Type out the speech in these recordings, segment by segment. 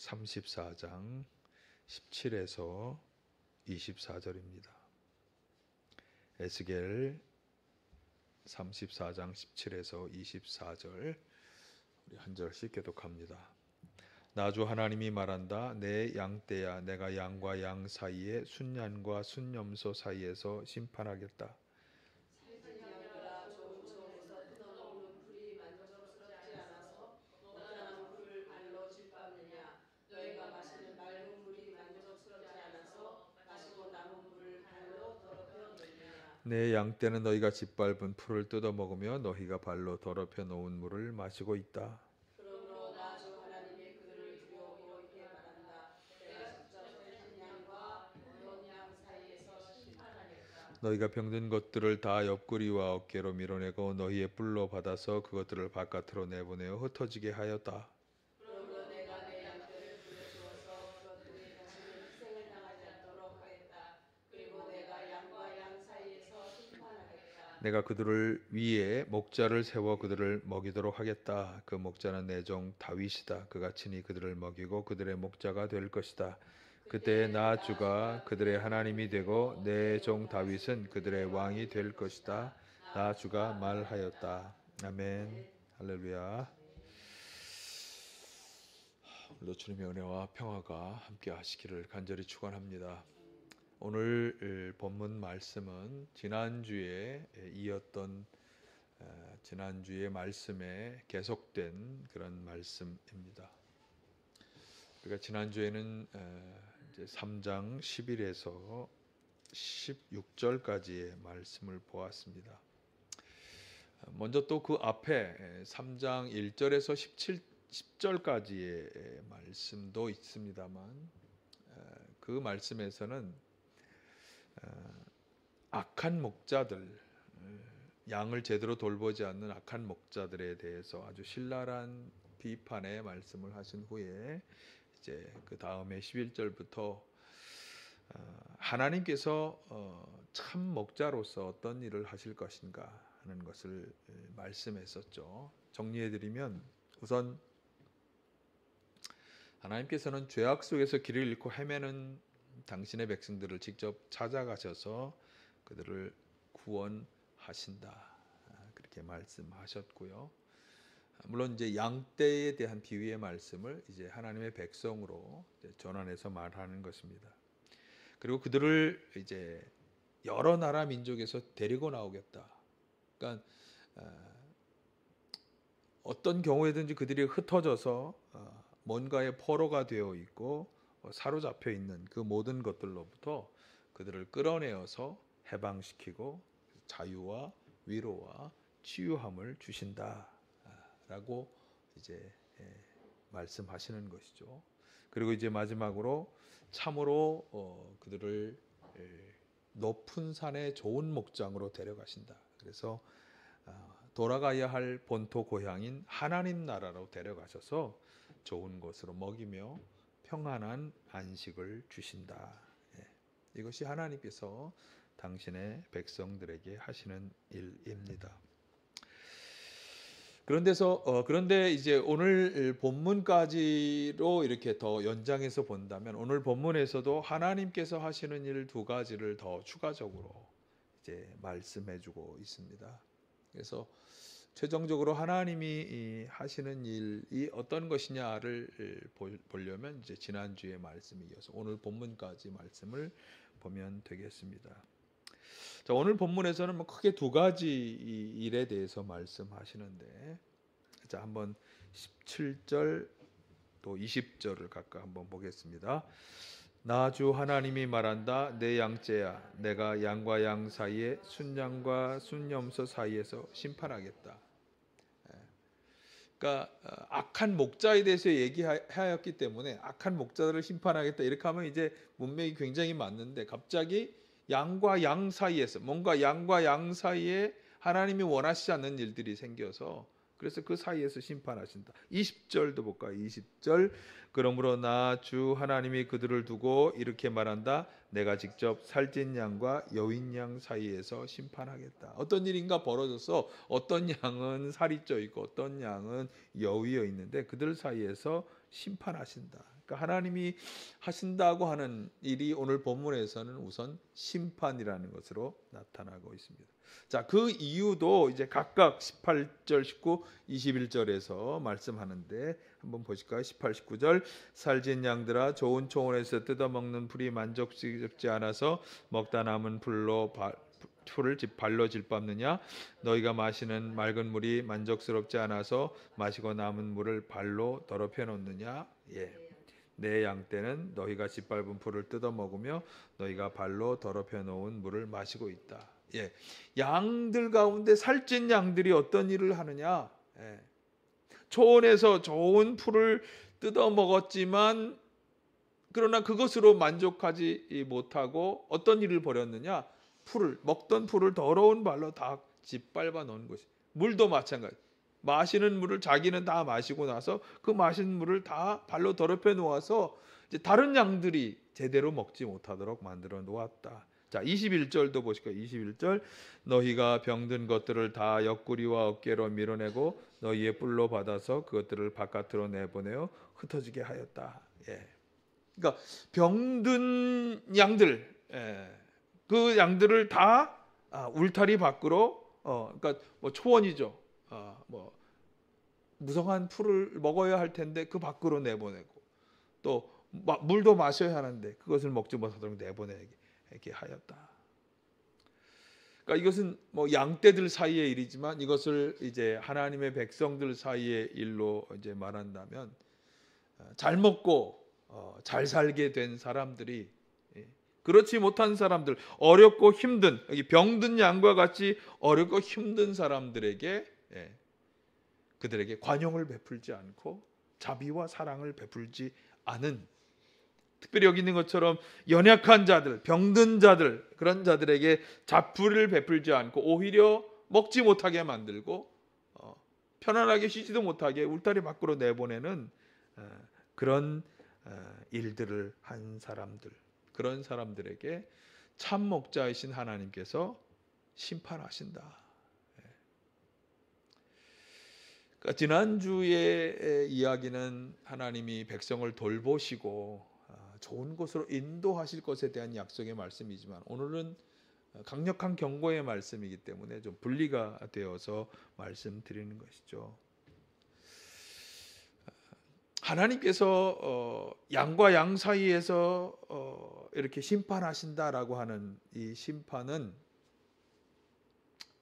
34장 17에서 24절입니다. 에스겔 34장 17에서 24절 우리 한 절씩 교독합니다. 나 주 하나님이 말한다. 내 양떼야, 내가 양과 양 사이에 순양과 순염소 사이에서 심판하겠다. 내 양떼는 너희가 짓밟은 풀을 뜯어 먹으며 너희가 발로 더럽혀 놓은 물을 마시고 있다. 그러므로 나 주 하나님의 그들을 두려워하고 이렇게 말한다. 내가 직접 살찐 양과 어떤 양 사이에서 심판하겠다. 너희가 병든 것들을 다 옆구리와 어깨로 밀어내고 너희의 뿔로 받아서 그것들을 바깥으로 내보내어 흩어지게 하였다. 그러므로 내가 내 양떼를 불러주어서 그것들이 다시는 희생을 당하지 않도록 하겠다. 그리고 내가 양과 양 사이에서 심판하겠다. 내가 그들을 위에 목자를 세워 그들을 먹이도록 하겠다. 그 목자는 내 종 다윗이다. 그가 친히 그들을 먹이고 그들의 목자가 될 것이다. 그때 나 주가 그들의 하나님이 되고 내 종 다윗은 그들의 왕이 될 것이다. 나 주가 말하였다. 아멘. 할렐루야. 오늘도 주님의 은혜와 평화가 함께 하시기를 간절히 축원합니다. 오늘 본문 말씀은 지난주에 이었던 지난주의 말씀에 계속된 그런 말씀입니다. 그러니까 지난주에는 이제 3장 11에서 16절까지의 말씀을 보았습니다. 먼저 또 그 앞에 3장 1절에서 10절까지의 말씀도 있습니다만 그 말씀에서는 악한 목자들, 양을 제대로 돌보지 않는 악한 목자들에 대해서 아주 신랄한 비판의 말씀을 하신 후에 이제 그 다음에 11절부터 하나님께서 참 목자로서 어떤 일을 하실 것인가 하는 것을 말씀했었죠. 정리해드리면 우선 하나님께서는 죄악 속에서 길을 잃고 헤매는 당신의 백성들을 직접 찾아가셔서 그들을 구원하신다. 그렇게 말씀하셨고요. 물론 이제 양떼에 대한 비유의 말씀을 이제 하나님의 백성으로 이제 전환해서 말하는 것입니다. 그리고 그들을 이제 여러 나라 민족에서 데리고 나오겠다. 그러니까 어떤 경우에든지 그들이 흩어져서 뭔가의 포로가 되어 있고 사로잡혀 있는 그 모든 것들로부터 그들을 끌어내어서 해방시키고 자유와 위로와 치유함을 주신다라고 이제 말씀하시는 것이죠. 그리고 이제 마지막으로 참으로 그들을 높은 산의 좋은 목장으로 데려가신다. 그래서 돌아가야 할 본토 고향인 하나님 나라로 데려가셔서 좋은 것으로 먹이며 평안한 안식을 주신다. 이것이 하나님께서 당신의 백성들에게 하시는 일입니다. 그런데 이제 오늘 본문까지로 이렇게 더 연장해서 본다면 오늘 본문에서도 하나님께서 하시는 일 두 가지를 더 추가적으로 이제 말씀해주고 있습니다. 그래서 최종적으로 하나님이 하시는 일이 어떤 것이냐를 보려면 이제 지난주의 말씀에 이어서 오늘 본문까지 말씀을 보면 되겠습니다. 자, 오늘 본문에서는 뭐 크게 두 가지 일에 대해서 말씀하시는데, 자, 한번 17절 또 20절을 각각 한번 보겠습니다. 나 주 하나님이 말한다. 내 양떼야, 내가 양과 양 사이에 순양과 순염소 사이에서 심판하겠다. 그러니까 악한 목자에 대해서 얘기하였기 때문에 악한 목자들을 심판하겠다 이렇게 하면 이제 문맥이 굉장히 맞는데 갑자기 양과 양 사이에서 뭔가 양과 양 사이에 하나님이 원하시지 않는 일들이 생겨서 그래서 그 사이에서 심판하신다. 20절도 볼까요? 20절 그러므로 나 주 하나님이 그들을 두고 이렇게 말한다. 내가 직접 살찐 양과 여윈 양 사이에서 심판하겠다. 어떤 일인가 벌어져서 어떤 양은 살이 쪄 있고 어떤 양은 여위어 있는데 그들 사이에서 심판하신다. 그러니까 하나님이 하신다고 하는 일이 오늘 본문에서는 우선 심판이라는 것으로 나타나고 있습니다. 자, 그 이유도 이제 각각 18절, 19, 21절에서 말씀하는데 한번 보실까요? 18, 19절 살진 양들아 좋은 초원에서 뜯어먹는 풀이 만족스럽지 않아서 먹다 남은 풀을 발로 짓밟느냐? 너희가 마시는 맑은 물이 만족스럽지 않아서 마시고 남은 물을 발로 더럽혀 놓느냐? 예. 내 양 떼는 너희가 짓밟은 풀을 뜯어 먹으며 너희가 발로 더럽혀 놓은 물을 마시고 있다. 예. 양들 가운데 살찐 양들이 어떤 일을 하느냐? 예. 초원에서 좋은 풀을 뜯어 먹었지만 그러나 그것으로 만족하지 못하고 어떤 일을 벌였느냐? 먹던 풀을 더러운 발로 다 짓밟아 놓은 것이. 물도 마찬가지. 마시는 물을 자기는 다 마시고 나서 그 마신 물을 다 발로 더럽혀 놓아서 이제 다른 양들이 제대로 먹지 못하도록 만들어 놓았다. 자, 21절도 보실까요? 21절 너희가 병든 것들을 다 옆구리와 어깨로 밀어내고 너희의 뿔로 받아서 그것들을 바깥으로 내보내어 흩어지게 하였다. 예. 그러니까 병든 양들, 그 양들을 다 울타리 밖으로, 그러니까 뭐 초원이죠. 뭐 무성한 풀을 먹어야 할 텐데 그 밖으로 내보내고 또 물도 마셔야 하는데 그것을 먹지 못하도록 내보내게 하였다. 그러니까 이것은 뭐 양떼들 사이의 일이지만 이것을 이제 하나님의 백성들 사이의 일로 이제 말한다면 잘 먹고 잘 살게 된 사람들이 그렇지 못한 사람들, 어렵고 힘든, 여기 병든 양과 같이 어렵고 힘든 사람들에게 그들에게 관용을 베풀지 않고 자비와 사랑을 베풀지 않은, 특별히 여기 있는 것처럼 연약한 자들, 병든 자들, 그런 자들에게 자비를 베풀지 않고 오히려 먹지 못하게 만들고 편안하게 쉬지도 못하게 울타리 밖으로 내보내는 그런 일들을 한 사람들, 그런 사람들에게 참 목자이신 하나님께서 심판하신다. 그러니까 지난주의 이야기는 하나님이 백성을 돌보시고 좋은 곳으로 인도하실 것에 대한 약속의 말씀이지만 오늘은 강력한 경고의 말씀이기 때문에 좀 분리가 되어서 말씀드리는 것이죠. 하나님께서 양과 양 사이에서 이렇게 심판하신다라고 하는 이 심판은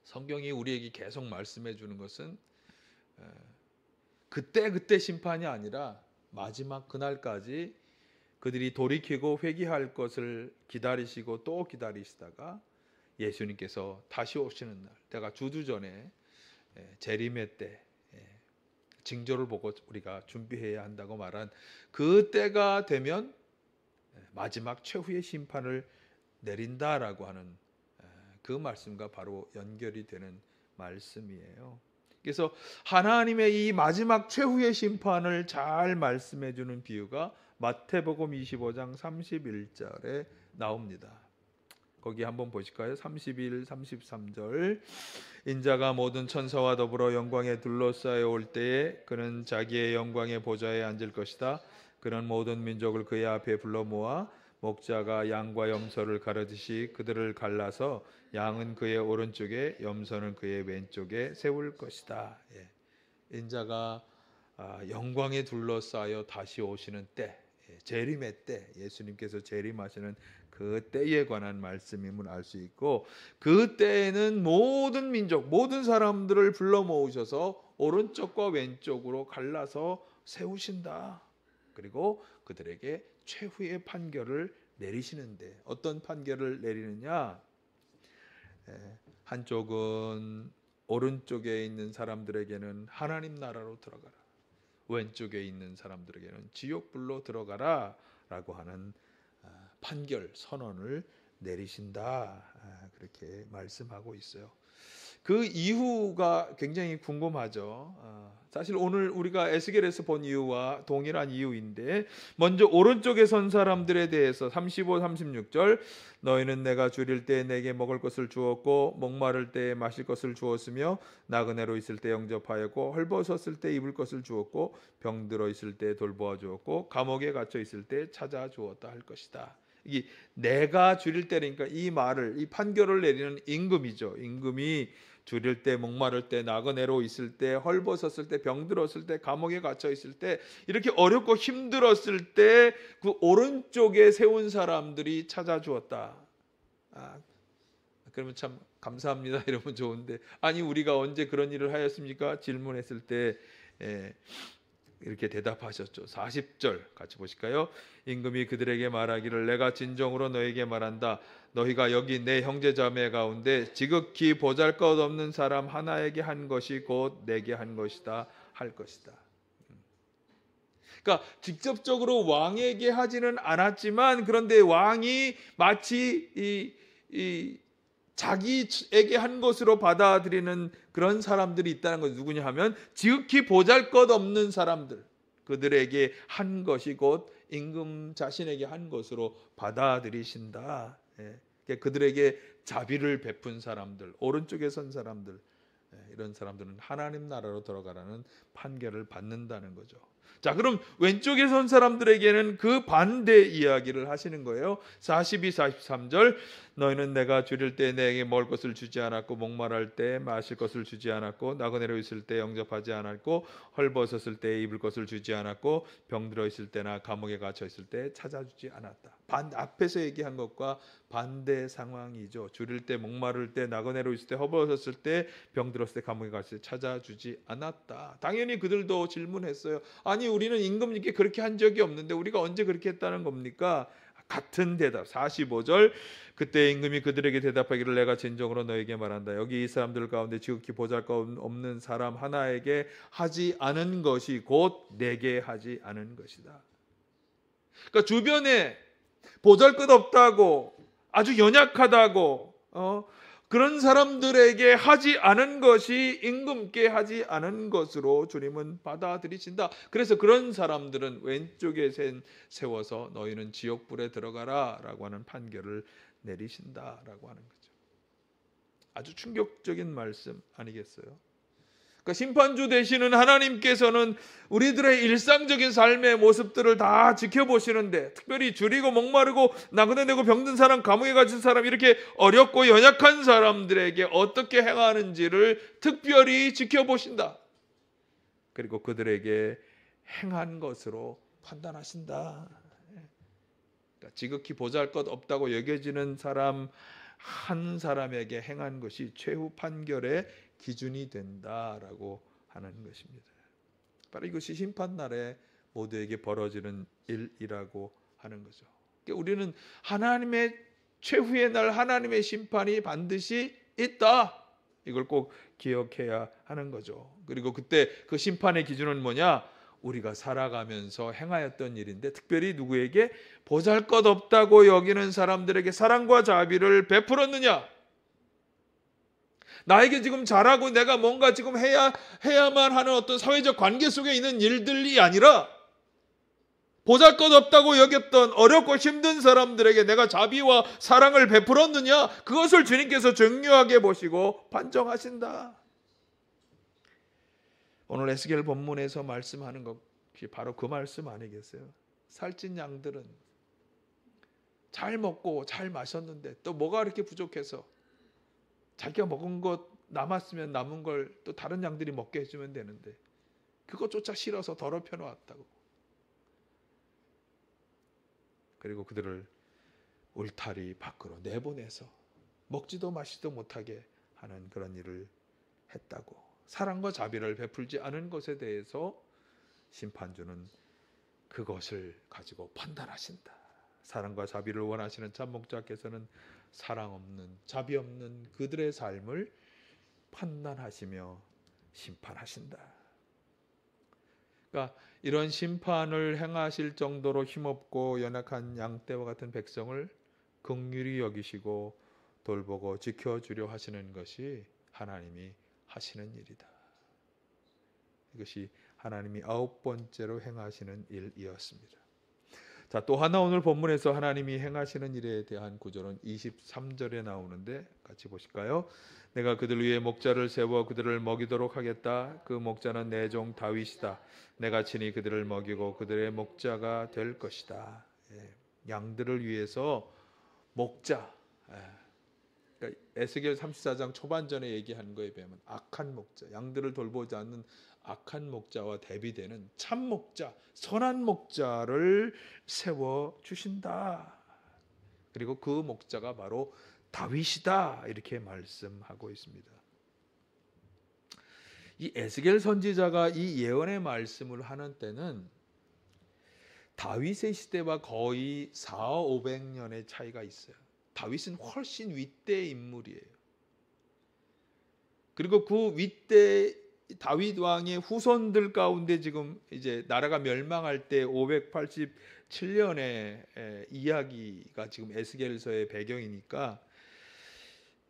성경이 우리에게 계속 말씀해 주는 것은 그때 심판이 아니라 마지막 그날까지 그들이 돌이키고 회개할 것을 기다리시고 또 기다리시다가 예수님께서 다시 오시는 날, 때가 주두전에 재림의 때 징조를 보고 우리가 준비해야 한다고 말한 그 때가 되면 마지막 최후의 심판을 내린다라고 하는 그 말씀과 바로 연결이 되는 말씀이에요. 그래서 하나님의 이 마지막 최후의 심판을 잘 말씀해 주는 비유가 마태복음 25장 31절에 나옵니다. 거기 한번 보실까요? 31, 33절 인자가 모든 천사와 더불어 영광에 둘러싸여 올 때에 그는 자기의 영광의 보좌에 앉을 것이다. 그는 모든 민족을 그의 앞에 불러 모아 목자가 양과 염소를 가르듯이 그들을 갈라서 양은 그의 오른쪽에 염소는 그의 왼쪽에 세울 것이다. 인자가 영광에 둘러싸여 다시 오시는 때, 재림의 때, 예수님께서 재림하시는 그 때에 관한 말씀임을 알 수 있고, 그 때에는 모든 민족, 모든 사람들을 불러 모으셔서 오른쪽과 왼쪽으로 갈라서 세우신다. 그리고 그들에게 최후의 판결을 내리시는데 어떤 판결을 내리느냐? 한쪽은 오른쪽에 있는 사람들에게는 하나님 나라로 들어가라, 왼쪽에 있는 사람들에게는 지옥불로 들어가라 라고 하는 판결 선언을 내리신다, 그렇게 말씀하고 있어요. 그 이유가 굉장히 궁금하죠. 사실 오늘 우리가 에스겔에서 본 이유와 동일한 이유인데, 먼저 오른쪽에 선 사람들에 대해서 35, 36절, 너희는 내가 줄일 때 내게 먹을 것을 주었고 목마를 때 마실 것을 주었으며 나그네로 있을 때 영접하였고 헐벗었을 때 입을 것을 주었고 병들어 있을 때 돌보아 주었고 감옥에 갇혀 있을 때 찾아 주었다 할 것이다. 이 내가 줄일 때니까 이 말을, 이 판결을 내리는 임금이죠. 임금이 줄일 때, 목마를 때, 나그네로 있을 때, 헐벗었을 때, 병들었을 때, 감옥에 갇혀 있을 때, 이렇게 어렵고 힘들었을 때 그 오른쪽에 세운 사람들이 찾아주었다. 그러면 참 감사합니다 이러면 좋은데, 아니 우리가 언제 그런 일을 하였습니까? 질문했을 때 이렇게 대답하셨죠. 40절 같이 보실까요? 임금이 그들에게 말하기를 내가 진정으로 너에게 말한다. 너희가 여기 내 형제자매 가운데 지극히 보잘것없는 사람 하나에게 한 것이 곧 내게 한 것이다 할 것이다. 그러니까 직접적으로 왕에게 하지는 않았지만, 그런데 왕이 마치 자기에게 한 것으로 받아들이는 그런 사람들이 있다는 것. 누구냐 하면 지극히 보잘것없는 사람들, 그들에게 한 것이 곧 임금 자신에게 한 것으로 받아들이신다. 그들에게 자비를 베푼 사람들, 오른쪽에 선 사람들, 이런 사람들은 하나님 나라로 들어가라는 판결을 받는다는 거죠. 자, 그럼 왼쪽에 선 사람들에게는 그 반대 이야기를 하시는 거예요. 42, 43절, 너희는 내가 줄일 때 내게 먹을 것을 주지 않았고 목마를 때 마실 것을 주지 않았고 나그네로 있을 때 영접하지 않았고 헐벗었을 때 입을 것을 주지 않았고 병들어 있을 때나 감옥에 갇혀 있을 때 찾아주지 않았다. 앞에서 얘기한 것과 반대 상황이죠. 줄일 때, 목마를 때, 나그네로 있을 때, 헐벗었을 때, 병들었을 때, 감옥에 갇힐 때 찾아주지 않았다. 당연히 그들도 질문했어요. 아니 우리는 임금님께 그렇게 한 적이 없는데 우리가 언제 그렇게 했다는 겁니까? 같은 대답. 45절, 그때 임금이 그들에게 대답하기를 내가 진정으로 너에게 말한다. 여기 이 사람들 가운데 지극히 보잘것없는 사람 하나에게 하지 않은 것이 곧 내게 하지 않은 것이다. 그러니까 주변에 보잘것없다고, 아주 연약하다고 그런 사람들에게 하지 않은 것이 임금께 하지 않은 것으로 주님은 받아들이신다. 그래서 그런 사람들은 왼쪽에 세워서 너희는 지옥불에 들어가라 라고 하는 판결을 내리신다라고 하는 거죠. 아주 충격적인 말씀 아니겠어요? 그러니까 심판주 되시는 하나님께서는 우리들의 일상적인 삶의 모습들을 다 지켜보시는데, 특별히 줄이고 목마르고 나그네 되고 병든 사람, 감옥에 갇힌 사람, 이렇게 어렵고 연약한 사람들에게 어떻게 행하는지를 특별히 지켜보신다. 그리고 그들에게 행한 것으로 판단하신다. 그러니까 지극히 보잘것없다고 여겨지는 사람 한 사람에게 행한 것이 최후 판결의 기준이 된다라고 하는 것입니다. 바로 이것이 심판날에 모두에게 벌어지는 일이라고 하는 거죠. 그러니까 우리는 하나님의 최후의 날 하나님의 심판이 반드시 있다. 이걸 꼭 기억해야 하는 거죠. 그리고 그때 그 심판의 기준은 뭐냐? 우리가 살아가면서 행하였던 일인데, 특별히 누구에게? 보잘것없다고 여기는 사람들에게 사랑과 자비를 베풀었느냐? 나에게 지금 잘하고 내가 뭔가 지금 해야만 하는 어떤 사회적 관계 속에 있는 일들이 아니라, 보잘것없다고 여겼던 어렵고 힘든 사람들에게 내가 자비와 사랑을 베풀었느냐? 그것을 주님께서 중요하게 보시고 판정하신다. 오늘 에스겔 본문에서 말씀하는 것이 바로 그 말씀 아니겠어요? 살찐 양들은 잘 먹고 잘 마셨는데 또 뭐가 이렇게 부족해서 자기가 먹은 것 남았으면 남은 걸 또 다른 양들이 먹게 해주면 되는데 그것조차 싫어서 더럽혀 놓았다고. 그리고 그들을 울타리 밖으로 내보내서 먹지도 마시지도 못하게 하는 그런 일을 했다고. 사랑과 자비를 베풀지 않은 것에 대해서 심판주는 그것을 가지고 판단하신다. 사랑과 자비를 원하시는 참 목자께서는 사랑 없는, 자비 없는 그들의 삶을 판단하시며 심판하신다. 그러니까 이런 심판을 행하실 정도로 힘없고 연약한 양떼와 같은 백성을 긍휼히 여기시고 돌보고 지켜주려 하시는 것이 하나님이 하시는 일이다. 이것이 하나님이 9번째로 행하시는 일이었습니다. 자, 또 하나 오늘 본문에서 하나님이 행하시는 일에 대한 구절은 23절에 나오는데 같이 보실까요? 내가 그들 위에 목자를 세워 그들을 먹이도록 하겠다. 그 목자는 내 종 다윗이다. 내가 친히 그들을 먹이고 그들의 목자가 될 것이다. 양들을 위해서 목자. 그러니까 에스겔 34장 초반전에 얘기한 거에 비하면 악한 목자, 양들을 돌보지 않는 악한 목자와 대비되는 참 목자, 선한 목자를 세워 주신다. 그리고 그 목자가 바로 다윗이다. 이렇게 말씀하고 있습니다. 이 에스겔 선지자가 이 예언의 말씀을 하는 때는 다윗의 시대와 거의 400~500년의 차이가 있어요. 다윗은 훨씬 윗대 인물이에요. 그리고 그 윗대 다윗 왕의 후손들 가운데 지금 이제 나라가 멸망할 때 587년의 이야기가 지금 에스겔서의 배경이니까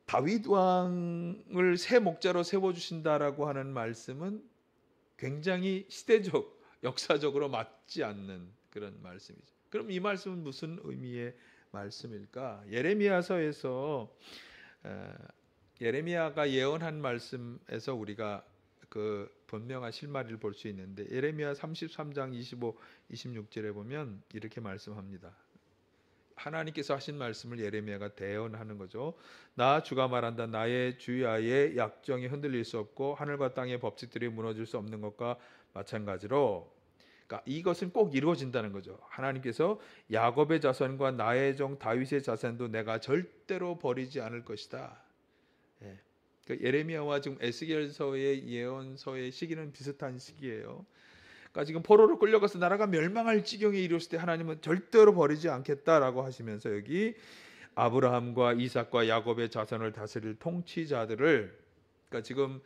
다윗 왕을 새 목자로 세워 주신다라고 하는 말씀은 굉장히 시대적, 역사적으로 맞지 않는 그런 말씀이죠. 그럼 이 말씀은 무슨 의미의 말씀일까? 예레미야서에서 예레미야가 예언한 말씀에서 우리가 그 분명한 실마리를 볼 수 있는데 예레미야 33장 25, 26절에 보면 이렇게 말씀합니다. 하나님께서 하신 말씀을 예레미야가 대언하는 거죠. 나 주가 말한다. 나의 주야의 약정이 흔들릴 수 없고 하늘과 땅의 법칙들이 무너질 수 없는 것과 마찬가지로, 그러니까 이것은 꼭 이루어진다는 거죠. 하나님께서 야곱의 자손과 나의 종 다윗의 자손도 내가 절대로 버리지 않을 것이다. 그러니까 예레미야와 지금 에스겔서의 예언서의 시기는 비슷한 시기예요. 그러니까 지금 포로로 끌려가서 나라가 멸망할 지경에 이르렀을 때 하나님은 절대로 버리지 않겠다라고 하시면서 여기 아브라함과 이삭과 야곱의 자손을 다스릴 통치자들을, 그러니까 지금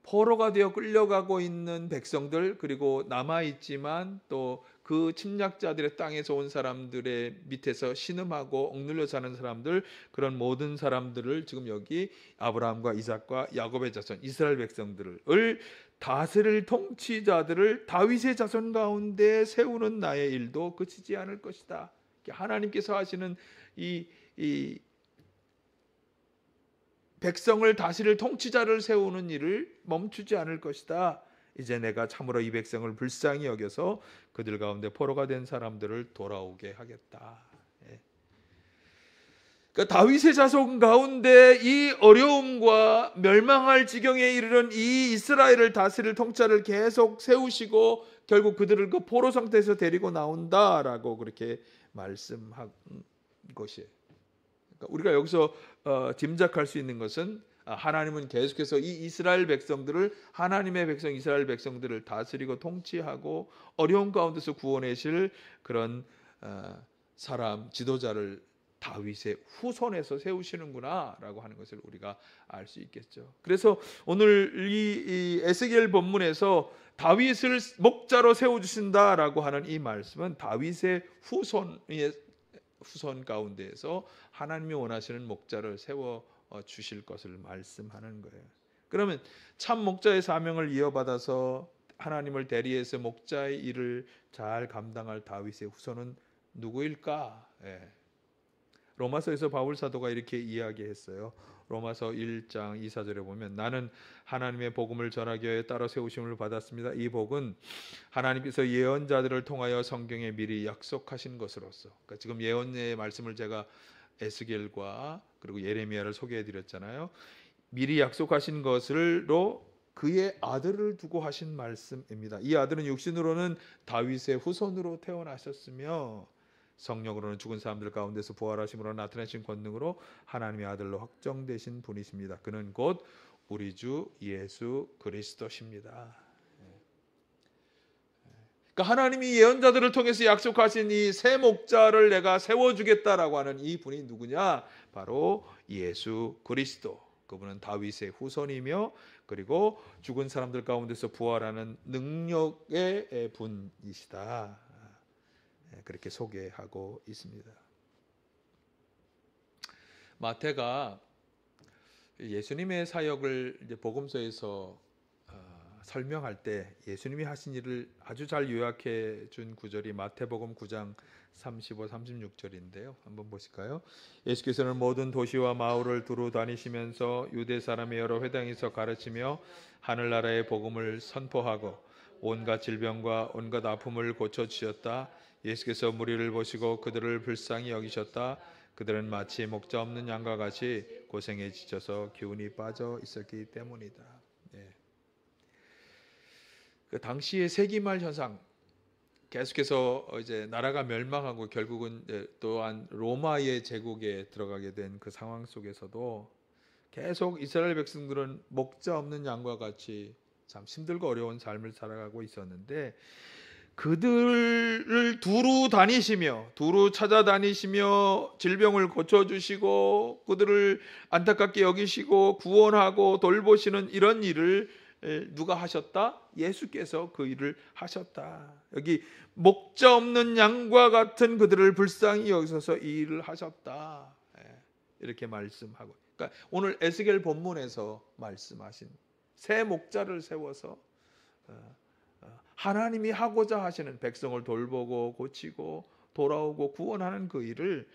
포로가 되어 끌려가고 있는 백성들, 그리고 남아있지만 또 그 침략자들의 땅에서 온 사람들의 밑에서 신음하고 억눌려 사는 사람들, 그런 모든 사람들을 지금 여기 아브라함과 이삭과 야곱의 자손 이스라엘 백성들을 다스릴 통치자들을 다윗의 자손 가운데 세우는 나의 일도 그치지 않을 것이다. 하나님께서 하시는 이 백성을 다스릴 통치자를 세우는 일을 멈추지 않을 것이다. 이제 내가 참으로 이 백성을 불쌍히 여겨서 그들 가운데 포로가 된 사람들을 돌아오게 하겠다. 그러니까 다윗의 자손 가운데 이 어려움과 멸망할 지경에 이르는 이 이스라엘을 다스릴 통치자를 계속 세우시고 결국 그들을 그 포로 상태에서 데리고 나온다라고 그렇게 말씀한 것이에요. 그러니까 우리가 여기서 짐작할 수 있는 것은 하나님은 계속해서 이 이스라엘 백성들을, 하나님의 백성 이스라엘 백성들을 다스리고 통치하고 어려운 가운데서 구원하실 그런 사람, 지도자를 다윗의 후손에서 세우시는구나라고 하는 것을 우리가 알 수 있겠죠. 그래서 오늘 이 에스겔 본문에서 다윗을 목자로 세워주신다라고 하는 이 말씀은 다윗의 후손 가운데에서 하나님이 원하시는 목자를 세워 주실 것을 말씀하는 거예요. 그러면 참 목자의 사명을 이어받아서 하나님을 대리해서 목자의 일을 잘 감당할 다윗의 후손은 누구일까? 로마서에서 바울 사도가 이렇게 이야기했어요. 로마서 1장 2~4절에 보면 나는 하나님의 복음을 전하기 위해 따로 세우심을 받았습니다. 이 복은 하나님께서 예언자들을 통하여 성경에 미리 약속하신 것으로서, 그러니까 지금 예언의 말씀을 제가 에스겔과 그리고 예레미야를 소개해 드렸잖아요. 미리 약속하신 것으로 그의 아들을 두고 하신 말씀입니다. 이 아들은 육신으로는 다윗의 후손으로 태어나셨으며 성령으로는 죽은 사람들 가운데서 부활하심으로 나타내신 권능으로 하나님의 아들로 확정되신 분이십니다. 그는 곧 우리 주 예수 그리스도십니다. 그러니까 하나님이 예언자들을 통해서 약속하신 이 새 목자를 내가 세워주겠다라고 하는 이 분이 누구냐? 바로 예수 그리스도. 그분은 다윗의 후손이며 그리고 죽은 사람들 가운데서 부활하는 능력의 분이시다. 그렇게 소개하고 있습니다. 마태가 예수님의 사역을 이제 복음서에서 설명할 때 예수님이 하신 일을 아주 잘 요약해 준 구절이 마태복음 9장 35, 36절인데요. 한번 보실까요? 예수께서는 모든 도시와 마을을 두루 다니시면서 유대 사람의 여러 회당에서 가르치며 하늘나라의 복음을 선포하고 온갖 질병과 온갖 아픔을 고쳐주셨다. 예수께서 무리를 보시고 그들을 불쌍히 여기셨다. 그들은 마치 목자 없는 양과 같이 고생에 지쳐서 기운이 빠져 있었기 때문이다. 예. 그 당시의 세기말 현상, 계속해서 이제 나라가 멸망하고 결국은 또한 로마의 제국에 들어가게 된 그 상황 속에서도 계속 이스라엘 백성들은 목자 없는 양과 같이 참 힘들고 어려운 삶을 살아가고 있었는데, 그들을 두루 찾아다니시며 질병을 고쳐주시고 그들을 안타깝게 여기시고 구원하고 돌보시는 이런 일을 누가 하셨다? 예수께서 그 일을 하셨다. 여기 목자 없는 양과 같은 그들을 불쌍히 여기셔서 이 일을 하셨다. 이렇게 말씀하고, 그러니까 오늘 에스겔 본문에서 말씀하신 새 목자를 세워서 하나님이 하고자 하시는 백성을 돌보고 고치고 돌아오고 구원하는 그 일을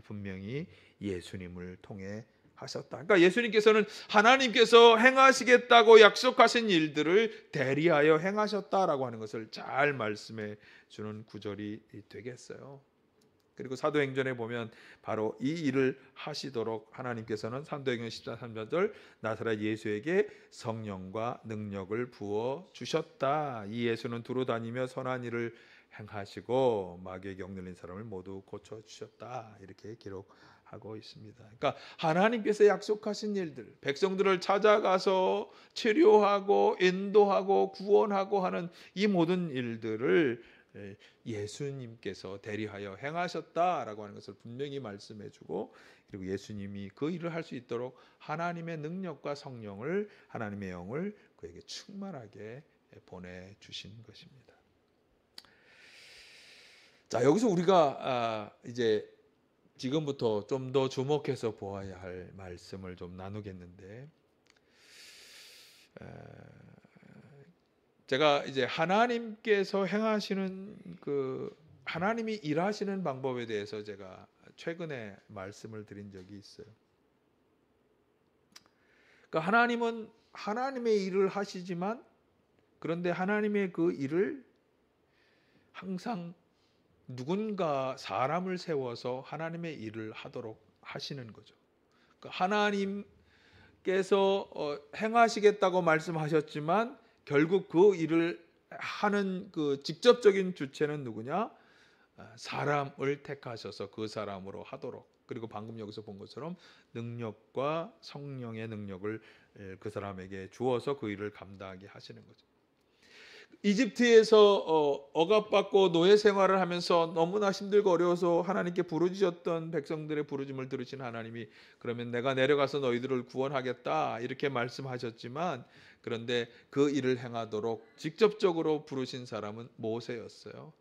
분명히 예수님을 통해 하셨다. 그러니까 예수님께서는 하나님께서 행하시겠다고 약속하신 일들을 대리하여 행하셨다라고 하는 것을 잘 말씀해 주는 구절이 되겠어요. 그리고 사도행전에 보면 바로 이 일을 하시도록 하나님께서는 사도행전 14:3절 나사렛 예수에게 성령과 능력을 부어 주셨다. 이 예수는 두루 다니며 선한 일을 행하시고 마귀에 억눌린 사람을 모두 고쳐 주셨다. 이렇게 기록하고 있습니다. 그러니까 하나님께서 약속하신 일들, 백성들을 찾아가서 치료하고 인도하고 구원하고 하는 이 모든 일들을 예수님께서 대리하여 행하셨다라고 하는 것을 분명히 말씀해주고, 그리고 예수님이 그 일을 할 수 있도록 하나님의 능력과 성령을, 하나님의 영을 그에게 충만하게 보내주신 것입니다. 자, 여기서 우리가 이제 지금부터 좀 더 주목해서 보아야 할 말씀을 좀 나누겠는데, 제가 이제 하나님께서 행하시는 그 하나님이 일하시는 방법에 대해서 제가 최근에 말씀을 드린 적이 있어요. 그러니까 하나님은 하나님의 일을 하시지만, 그런데 하나님의 그 일을 항상 누군가 사람을 세워서 하나님의 일을 하도록 하시는 거죠. 그러니까 하나님께서 행하시겠다고 말씀하셨지만 결국 그 일을 하는 그 직접적인 주체는 누구냐? 사람을 택하셔서 그 사람으로 하도록, 그리고 방금 여기서 본 것처럼 능력과 성령의 능력을 그 사람에게 주어서 그 일을 감당하게 하시는 거죠. 이집트에서 억압받고 노예 생활을 하면서 너무나 힘들고 어려워서 하나님께 부르짖었던 백성들의 부르짖음을 들으신 하나님이 그러면 내가 내려가서 너희들을 구원하겠다 이렇게 말씀하셨지만, 그런데 그 일을 행하도록 직접적으로 부르신 사람은 모세였어요.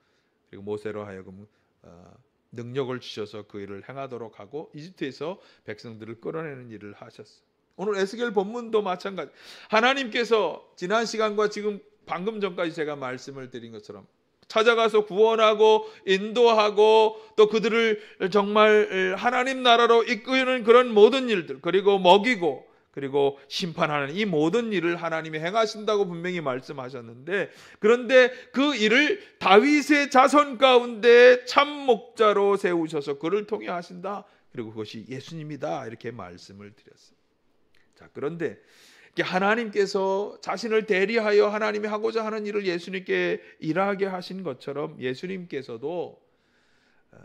그리고 모세로 하여금 능력을 주셔서 그 일을 행하도록 하고 이집트에서 백성들을 끌어내는 일을 하셨어요. 오늘 에스겔 본문도 마찬가지. 하나님께서 지난 시간과 지금 방금 전까지 제가 말씀을 드린 것처럼 찾아가서 구원하고 인도하고 또 그들을 정말 하나님 나라로 이끄는 그런 모든 일들, 그리고 먹이고 그리고 심판하는 이 모든 일을 하나님이 행하신다고 분명히 말씀하셨는데, 그런데 그 일을 다윗의 자손 가운데 참 목자로 세우셔서 그를 통해 하신다. 그리고 그것이 예수님이다. 이렇게 말씀을 드렸어요. 자, 그런데 하나님께서 자신을 대리하여 하나님이 하고자 하는 일을 예수님께 일하게 하신 것처럼 예수님께서도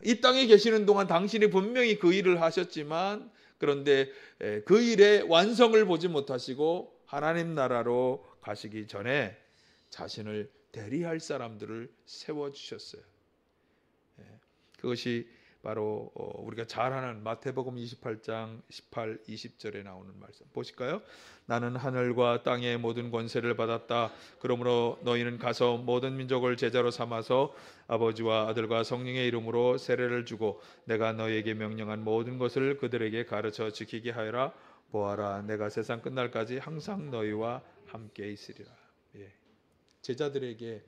이 땅에 계시는 동안 당신이 분명히 그 일을 하셨지만, 그런데 그 일의 완성을 보지 못하시고 하나님 나라로 가시기 전에 자신을 대리할 사람들을 세워주셨어요. 그것이 바로 우리가 잘 아는 마태복음 28장 18, 20절에 나오는 말씀 보실까요? 나는 하늘과 땅의 모든 권세를 받았다. 그러므로 너희는 가서 모든 민족을 제자로 삼아서 아버지와 아들과 성령의 이름으로 세례를 주고 내가 너희에게 명령한 모든 것을 그들에게 가르쳐 지키게 하여라. 보아라, 내가 세상 끝날까지 항상 너희와 함께 있으리라. 예. 제자들에게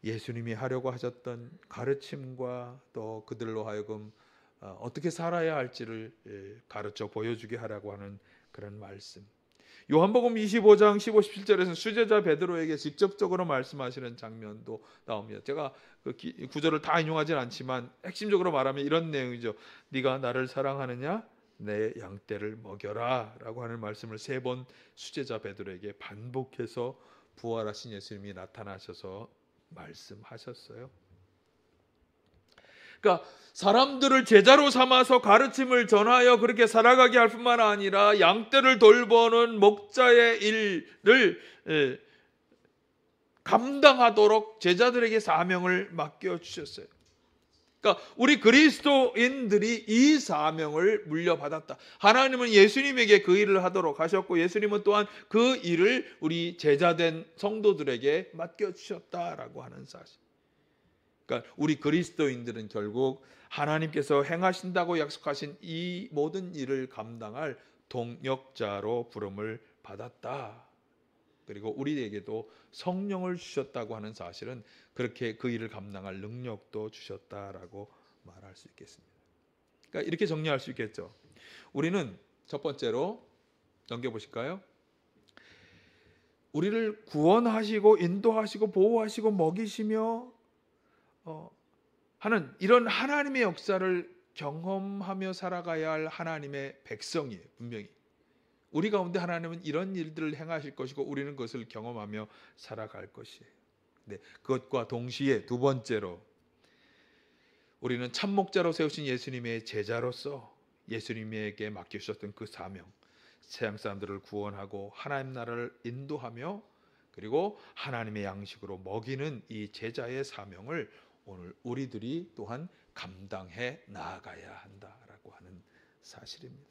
예수님이 하려고 하셨던 가르침과 또 그들로 하여금 어떻게 살아야 할지를 가르쳐 보여주게 하라고 하는 그런 말씀. 요한복음 25장 15, 17절에서는 수제자 베드로에게 직접적으로 말씀하시는 장면도 나옵니다. 제가 그 구절을 다 인용하진 않지만 핵심적으로 말하면 이런 내용이죠. 네가 나를 사랑하느냐? 내 양떼를 먹여라 라고 하는 말씀을 3번 수제자 베드로에게 반복해서 부활하신 예수님이 나타나셔서 말씀하셨어요. 그러니까 사람들을 제자로 삼아서 가르침을 전하여 그렇게 살아가게 할 뿐만 아니라 양떼를 돌보는 목자의 일을 감당하도록 제자들에게 사명을 맡겨주셨어요. 그러니까 우리 그리스도인들이 이 사명을 물려받았다. 하나님은 예수님에게 그 일을 하도록 하셨고 예수님은 또한 그 일을 우리 제자된 성도들에게 맡겨주셨다라고 하는 사실. 그러니까 우리 그리스도인들은 결국 하나님께서 행하신다고 약속하신 이 모든 일을 감당할 동역자로 부름을 받았다. 그리고 우리에게도 성령을 주셨다고 하는 사실은 그렇게 그 일을 감당할 능력도 주셨다라고 말할 수 있겠습니다. 그러니까 이렇게 정리할 수 있겠죠. 우리는 첫 번째로 넘겨보실까요? 우리를 구원하시고 인도하시고 보호하시고 먹이시며 하는 이런 하나님의 역사를 경험하며 살아가야 할 하나님의 백성이에요. 분명히 우리 가운데 하나님은 이런 일들을 행하실 것이고 우리는 그것을 경험하며 살아갈 것이에요. 네, 그것과 동시에 두 번째로 우리는 참목자로 세우신 예수님의 제자로서 예수님에게 맡기셨던 그 사명, 세상 사람들을 구원하고 하나님 나라를 인도하며 그리고 하나님의 양식으로 먹이는 이 제자의 사명을 오늘 우리들이 또한 감당해 나아가야 한다라고 하는 사실입니다.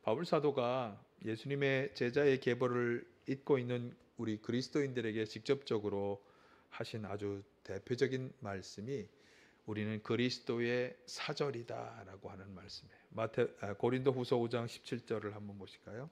바울 사도가 예수님의 제자의 계보를 잇고 있는 우리 그리스도인들에게 직접적으로 하신 아주 대표적인 말씀이 우리는 그리스도의 사절이다라고 하는 말씀이에요. 고린도후서 5장 17절을 한번 보실까요?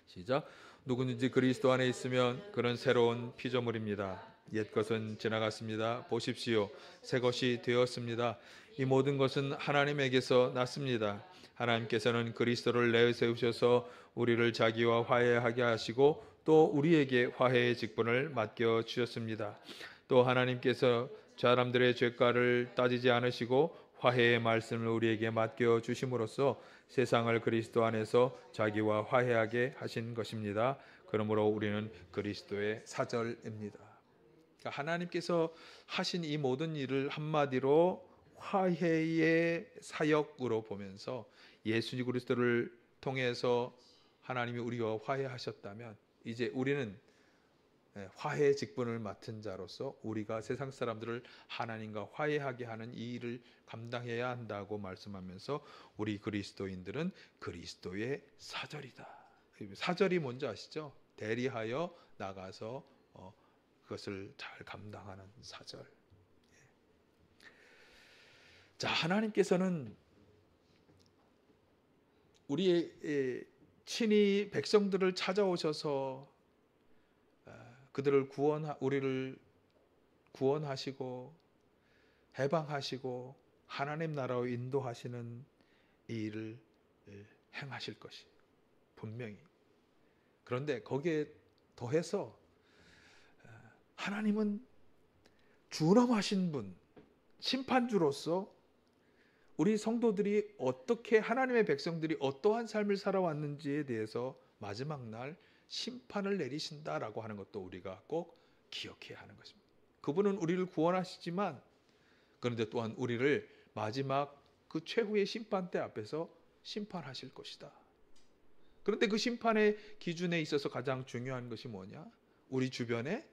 시작. 누구든지 그리스도 안에 있으면 그는 새로운 피조물입니다. 옛 것은 지나갔습니다. 보십시오. 새 것이 되었습니다. 이 모든 것은 하나님에게서 났습니다. 하나님께서는 그리스도를 내세우셔서 우리를 자기와 화해하게 하시고 또 우리에게 화해의 직분을 맡겨 주셨습니다. 또 하나님께서 사람들의 죄가를 따지지 않으시고 화해의 말씀을 우리에게 맡겨 주심으로써 세상을 그리스도 안에서 자기와 화해하게 하신 것입니다. 그러므로 우리는 그리스도의 사절입니다. 그러니까 하나님께서 하신 이 모든 일을 한마디로 화해의 사역으로 보면서 예수 그리스도를 통해서 하나님이 우리와 화해하셨다면 이제 우리는 화해의 직분을 맡은 자로서 우리가 세상 사람들을 하나님과 화해하게 하는 이 일을 감당해야 한다고 말씀하면서 우리 그리스도인들은 그리스도의 사절이다. 사절이 뭔지 아시죠? 대리하여 나가서 그것을 잘 감당하는 사절. 자, 하나님께서는 우리의 친히 백성들을 찾아오셔서 그들을 우리를 구원하시고 해방하시고 하나님 나라로 인도하시는 이 일을 행하실 것이 분명히. 그런데 거기에 더해서 하나님은 준엄하신 분, 심판주로서 우리 성도들이 어떻게 하나님의 백성들이 어떠한 삶을 살아왔는지에 대해서 마지막 날 심판을 내리신다라고 하는 것도 우리가 꼭 기억해야 하는 것입니다. 그분은 우리를 구원하시지만 그런데 또한 우리를 마지막 그 최후의 심판대 앞에서 심판하실 것이다. 그런데 그 심판의 기준에 있어서 가장 중요한 것이 뭐냐? 우리 주변에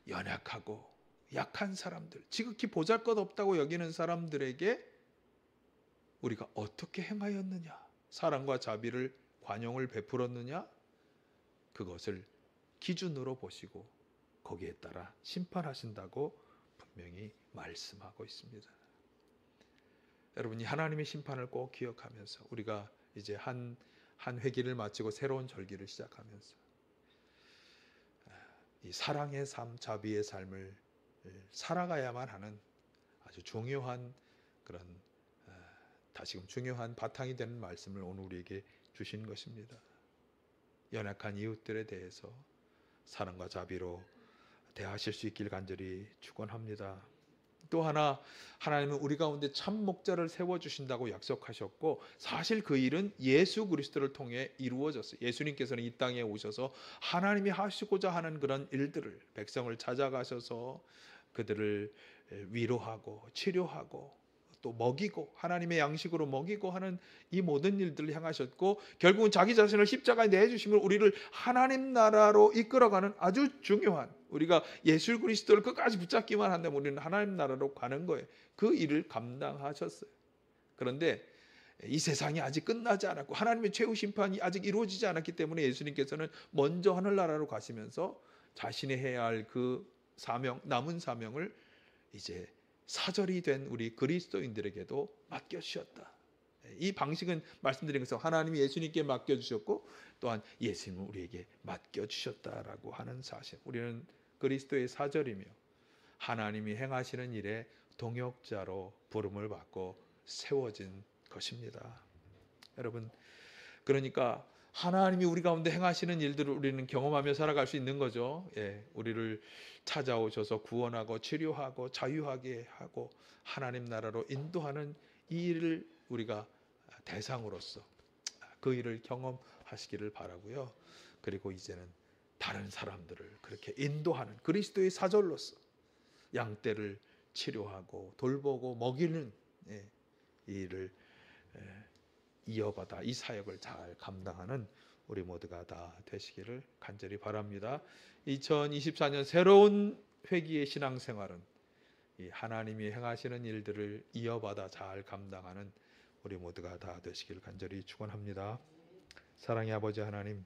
연약하고 약한 사람들, 지극히 보잘것없다고 여기는 사람들에게 우리가 어떻게 행하였느냐? 사랑과 자비를 관용을 베풀었느냐? 그것을 기준으로 보시고 거기에 따라 심판하신다고 분명히 말씀하고 있습니다. 여러분이 하나님의 심판을 꼭 기억하면서 우리가 이제 한 회기를 마치고 새로운 절기를 시작하면서 이 사랑의 삶, 자비의 삶을 살아가야만 하는 아주 중요한 그런 다시금 중요한 바탕이 되는 말씀을 오늘 우리에게 주신 것입니다. 연약한 이웃들에 대해서 사랑과 자비로 대하실 수 있길 간절히 축원합니다. 또 하나, 하나님은 우리 가운데 참 목자를 세워주신다고 약속하셨고 사실 그 일은 예수 그리스도를 통해 이루어졌어요. 예수님께서는 이 땅에 오셔서 하나님이 하시고자 하는 그런 일들을 백성을 찾아가셔서 그들을 위로하고 치료하고 또 먹이고 하나님의 양식으로 먹이고 하는 이 모든 일들을 향하셨고 결국은 자기 자신을 십자가에 내주심을 우리를 하나님 나라로 이끌어가는 아주 중요한 우리가 예수 그리스도를 끝까지 붙잡기만 한다면 우리는 하나님 나라로 가는 거예요. 그 일을 감당하셨어요. 그런데 이 세상이 아직 끝나지 않았고 하나님의 최후 심판이 아직 이루어지지 않았기 때문에 예수님께서는 먼저 하늘나라로 가시면서 자신이 해야 할 그 사명, 남은 사명을 이제 사절이 된 우리 그리스도인들에게도 맡겨주셨다. 이 방식은 말씀드린 것처럼 하나님이 예수님께 맡겨주셨고 또한 예수님은 우리에게 맡겨주셨다라고 하는 사실. 우리는 그리스도의 사절이며 하나님이 행하시는 일에 동역자로 부름을 받고 세워진 것입니다. 여러분, 그러니까 하나님이 우리 가운데 행하시는 일들을 우리는 경험하며 살아갈 수 있는 거죠. 우리를 찾아오셔서 구원하고 치료하고 자유하게 하고 하나님 나라로 인도하는 이 일을 우리가 대상으로서 그 일을 경험하시기를 바라고요. 그리고 이제는 다른 사람들을 그렇게 인도하는 그리스도의 사절로서 양떼를 치료하고 돌보고 먹이는 이 일을 이어받아 이 사역을 잘 감당하는 우리 모두가 다 되시기를 간절히 바랍니다. 2024년 새로운 회기의 신앙생활은 이 하나님이 행하시는 일들을 이어받아 잘 감당하는 우리 모두가 다 되시기를 간절히 축원합니다. 사랑의 아버지 하나님,